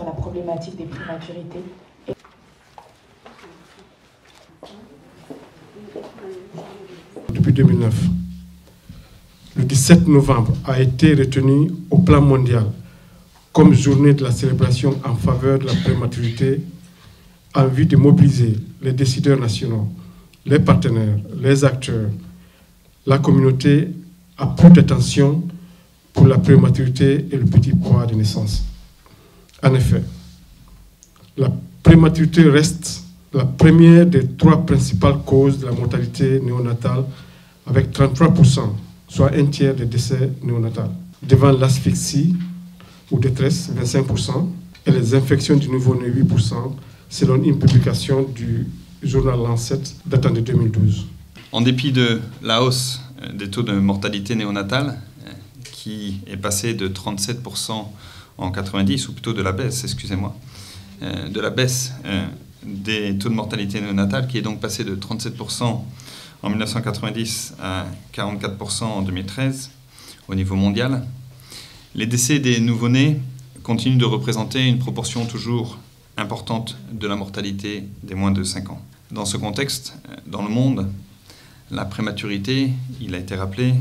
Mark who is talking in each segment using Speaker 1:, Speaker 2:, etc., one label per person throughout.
Speaker 1: la problématique des prématurités.
Speaker 2: Depuis 2009, le 17 novembre a été retenu au plan mondial comme journée de la célébration en faveur de la prématurité en vue de mobiliser les décideurs nationaux, les partenaires, les acteurs, la communauté à plus d'attention pour la prématurité et le petit poids de naissance. En effet, la prématurité reste la première des 3 principales causes de la mortalité néonatale avec 33%, soit un tiers des décès néonatals, devant l'asphyxie ou détresse, 25%, et les infections du nouveau-né, 8%, selon une publication du journal Lancet datant de 2012.
Speaker 3: En dépit de la hausse des taux de mortalité néonatale, qui est passé de 37% en 90, ou plutôt de la baisse, excusez-moi, de la baisse des taux de mortalité néonatale, qui est donc passé de 37% en 1990 à 44% en 2013 au niveau mondial. Les décès des nouveau-nés continuent de représenter une proportion toujours importante de la mortalité des moins de 5 ans. Dans ce contexte, dans le monde, la prématurité, il a été rappelé,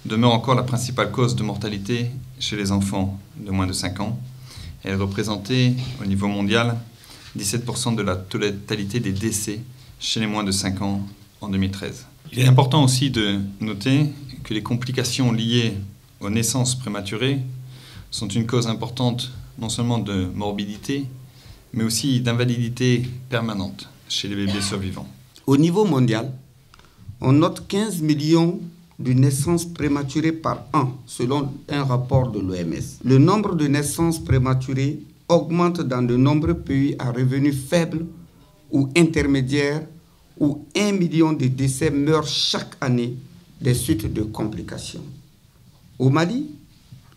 Speaker 3: demeure encore la principale cause de mortalité chez les enfants de moins de 5 ans. Elle représentait au niveau mondial 17% de la totalité des décès chez les moins de 5 ans en 2013. Il est important aussi de noter que les complications liées aux naissances prématurées sont une cause importante non seulement de morbidité, mais aussi d'invalidité permanente chez les bébés survivants.
Speaker 4: Au niveau mondial, on note 15 millions de naissances prématurées par an, selon un rapport de l'OMS. Le nombre de naissances prématurées augmente dans de nombreux pays à revenus faibles ou intermédiaires, où 1 million de décès meurent chaque année des suites de complications. Au Mali,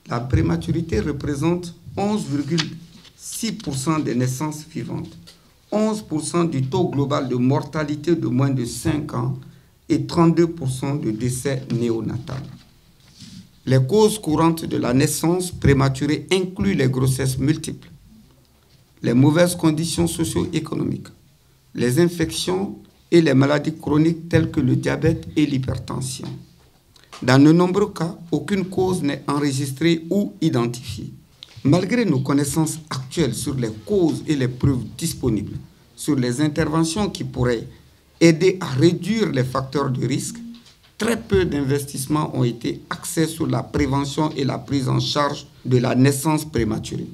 Speaker 4: la prématurité représente 11,6% des naissances vivantes, 11% du taux global de mortalité de moins de 5 ans et 32% de décès néonataux. Les causes courantes de la naissance prématurée incluent les grossesses multiples, les mauvaises conditions socio-économiques, les infections et les maladies chroniques telles que le diabète et l'hypertension. Dans de nombreux cas, aucune cause n'est enregistrée ou identifiée. Malgré nos connaissances actuelles sur les causes et les preuves disponibles, sur les interventions qui pourraient aider à réduire les facteurs de risque, très peu d'investissements ont été axés sur la prévention et la prise en charge de la naissance prématurée.